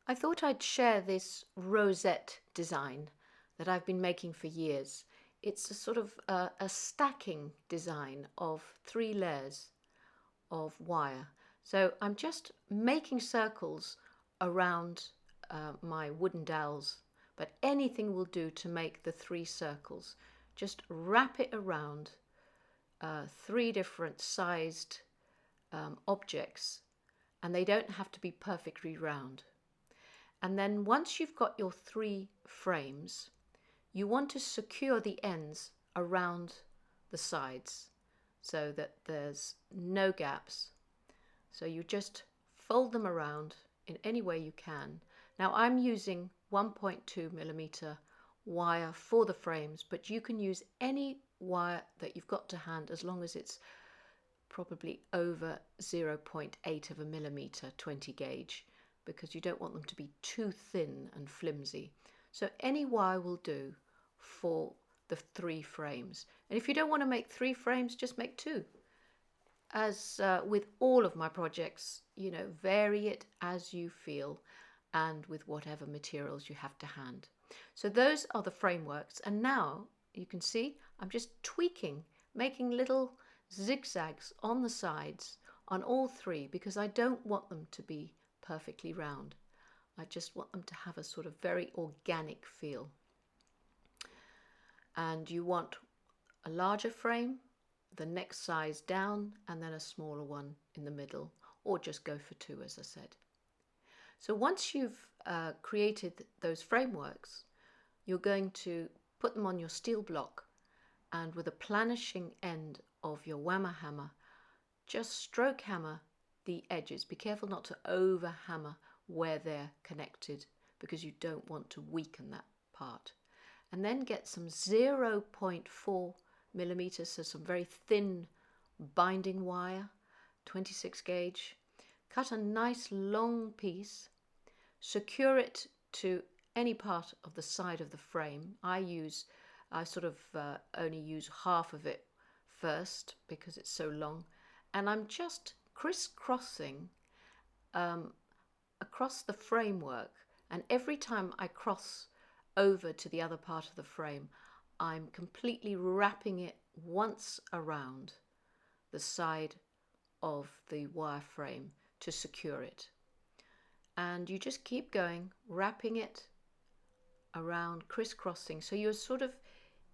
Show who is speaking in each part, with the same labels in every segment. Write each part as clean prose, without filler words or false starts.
Speaker 1: I thought I'd share this rosette design that I've been making for years. It's a sort of a stacking design of 3 layers of wire. So I'm just making circles around my wooden dowels, but anything will do to make the 3 circles. Just wrap it around 3 different sized objects, and they don't have to be perfectly round. And then once you've got your 3 frames, you want to secure the ends around the sides so that there's no gaps. So you just fold them around in any way you can. Now I'm using 1.2mm wire for the frames, but you can use any wire that you've got to hand as long as it's probably over 0.8 of a millimeter 20 gauge, because you don't want them to be too thin and flimsy. So any wire will do for the 3 frames. And if you don't want to make 3 frames, just make 2. As with all of my projects, vary it as you feel and with whatever materials you have to hand. So those are the frameworks, and now you can see I'm just tweaking, making little zigzags on the sides on all 3, because I don't want them to be perfectly round. I just want them to have a sort of very organic feel. And you want a larger frame, the next size down, and then a smaller one in the middle, or just go for 2, as I said. So once you've created those frameworks, you're going to put them on your steel block, and with a planishing end of your whammer hammer, just stroke hammer the edges. Be careful not to over hammer where they're connected, because you don't want to weaken that part. And then get some 0.4mm, so some very thin binding wire, 26 gauge. Cut a nice long piece, secure it to any part of the side of the frame. I sort of only use half of it first because it's so long, and I'm just crisscrossing across the framework, and every time I cross over to the other part of the frame, I'm completely wrapping it once around the side of the wire frame to secure it. And you just keep going, wrapping it around, crisscrossing. So you're sort of,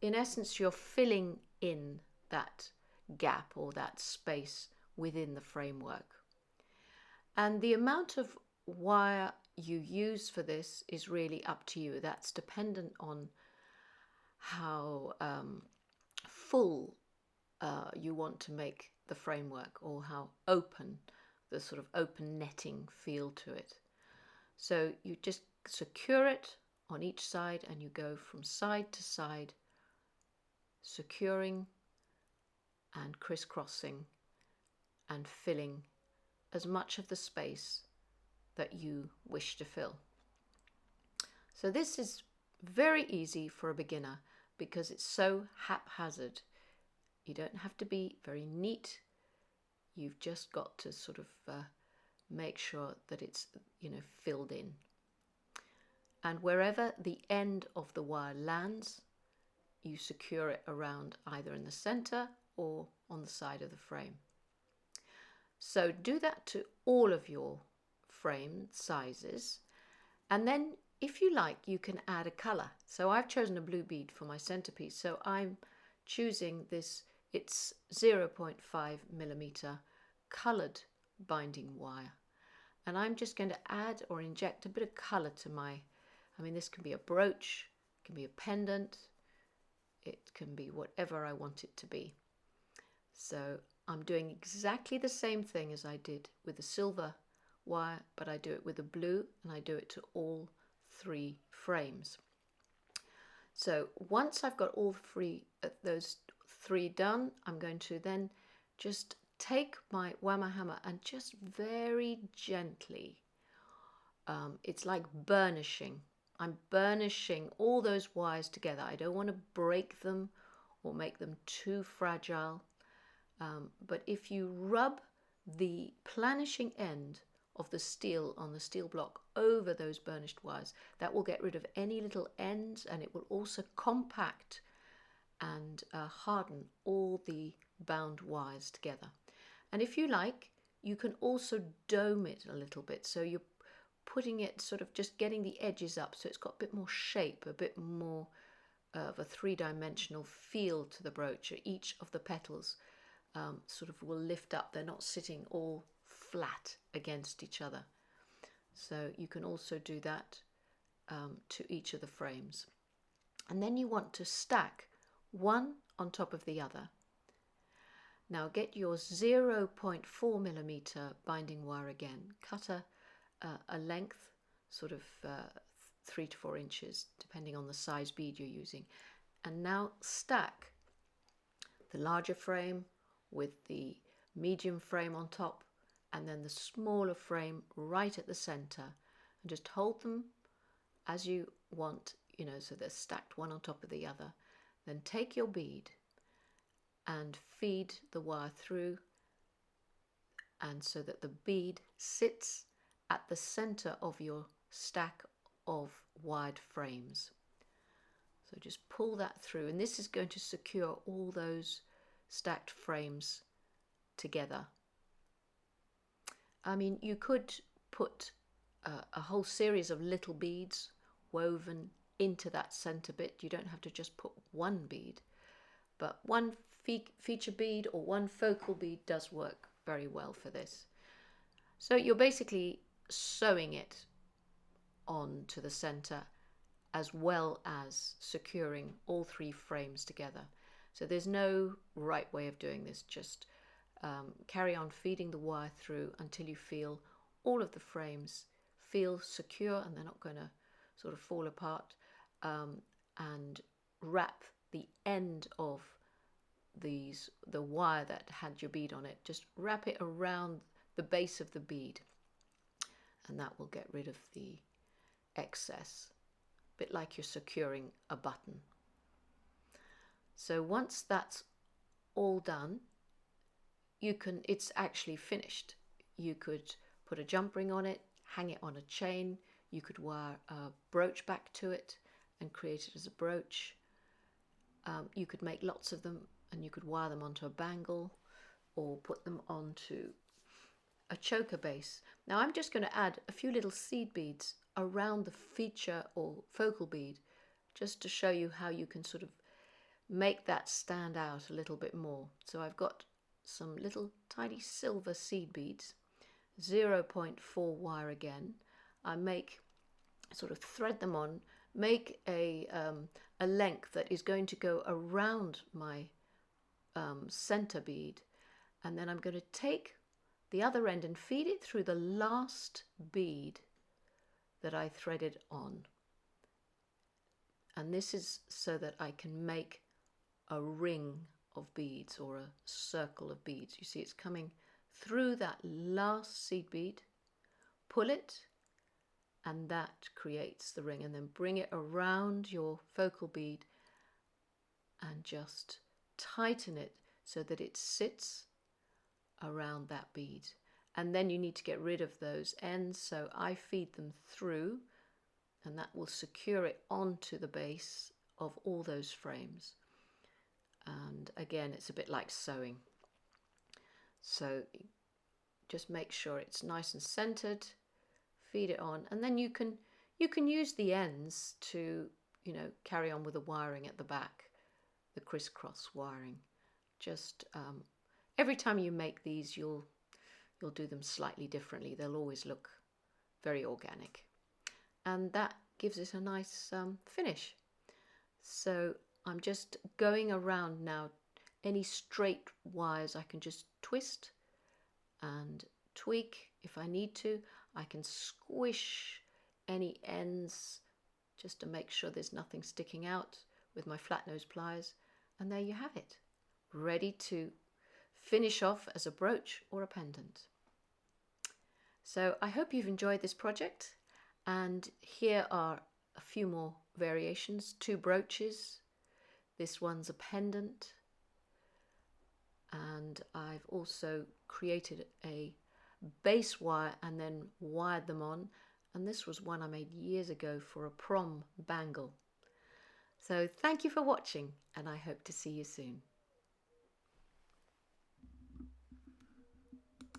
Speaker 1: in essence, you're filling in that gap or that space within the framework. And the amount of wire you use for this is really up to you. That's dependent on how full you want to make the framework, or how open, the sort of open netting feel to it. So you just secure it on each side, and you go from side to side, securing and crisscrossing and filling as much of the space that you wish to fill. So this is very easy for a beginner because it's so haphazard. You don't have to be very neat. You've just got to sort of make sure that it's filled in. And wherever the end of the wire lands, you secure it around either in the center or on the side of the frame. So do that to all of your frame sizes, and then if you like you can add a color. So I've chosen a blue bead for my centerpiece, so I'm choosing this, it's 0.5mm colored binding wire, and I'm just going to add or inject a bit of color to my, this can be a brooch, it can be a pendant, it can be whatever I want it to be. So I'm doing exactly the same thing as I did with the silver wire, but I do it with the blue, and I do it to all 3 frames. So once I've got all those 3 done, I'm going to then just take my whammer hammer and just very gently, it's like burnishing. I'm burnishing all those wires together. I don't want to break them or make them too fragile. But if you rub the planishing end of the steel on the steel block over those burnished wires. That will get rid of any little ends, and it will also compact and harden all the bound wires together. And if you like, you can also dome it a little bit, so you're putting it sort of just getting the edges up so it's got a bit more shape, a bit more of a three-dimensional feel to the brooch. Each of the petals sort of will lift up. They're not sitting all flat against each other. So you can also do that to each of the frames. And then you want to stack one on top of the other. Now get your 0.4 millimeter binding wire again. Cut a length, sort of 3 to 4 inches, depending on the size bead you're using. And now stack the larger frame with the medium frame on top, and then the smaller frame right at the center, and just hold them as you want, you know, so they're stacked one on top of the other. Then take your bead and feed the wire through, and so that the bead sits at the center of your stack of wired frames. So just pull that through, and this is going to secure all those stacked frames together. I mean, you could put a whole series of little beads woven into that center bit. You don't have to just put one bead, but one feature bead or one focal bead does work very well for this. So you're basically sewing it onto the center as well as securing all 3 frames together. So there's no right way of doing this. Just carry on feeding the wire through until you feel all of the frames feel secure and they're not going to sort of fall apart, and wrap the end of the wire that had your bead on it, just wrap it around the base of the bead, and that will get rid of the excess, a bit like you're securing a button. So once that's all done, it's actually finished. You could put a jump ring on it, hang it on a chain, you could wire a brooch back to it and create it as a brooch. You could make lots of them, and you could wire them onto a bangle or put them onto a choker base. Now I'm just going to add a few little seed beads around the feature or focal bead, just to show you how you can sort of make that stand out a little bit more. So I've got some little tiny silver seed beads, 0.4 wire again. I sort of thread them on, make a length that is going to go around my center bead, and then I'm going to take the other end and feed it through the last bead that I threaded on. And this is so that I can make a ring of beads or a circle of beads. You see it's coming through that last seed bead, pull it, and that creates the ring, and then bring it around your focal bead and just tighten it so that it sits around that bead. And then you need to get rid of those ends, so I feed them through, and that will secure it onto the base of all those frames. And again, it's a bit like sewing. So just make sure it's nice and centered, feed it on, and then you can use the ends to, you know, carry on with the wiring at the back, the crisscross wiring. Just every time you make these, you'll do them slightly differently. They'll always look very organic, and that gives it a nice finish. So I'm just going around now. Any straight wires I can just twist and tweak if I need to. I can squish any ends just to make sure there's nothing sticking out with my flat nose pliers, and there you have it, ready to finish off as a brooch or a pendant. So I hope you've enjoyed this project, and here are a few more variations. 2 brooches, this one's a pendant, and I've also created a base wire and then wired them on. And this was one I made years ago for a prom bangle. So thank you for watching, and I hope to see you soon.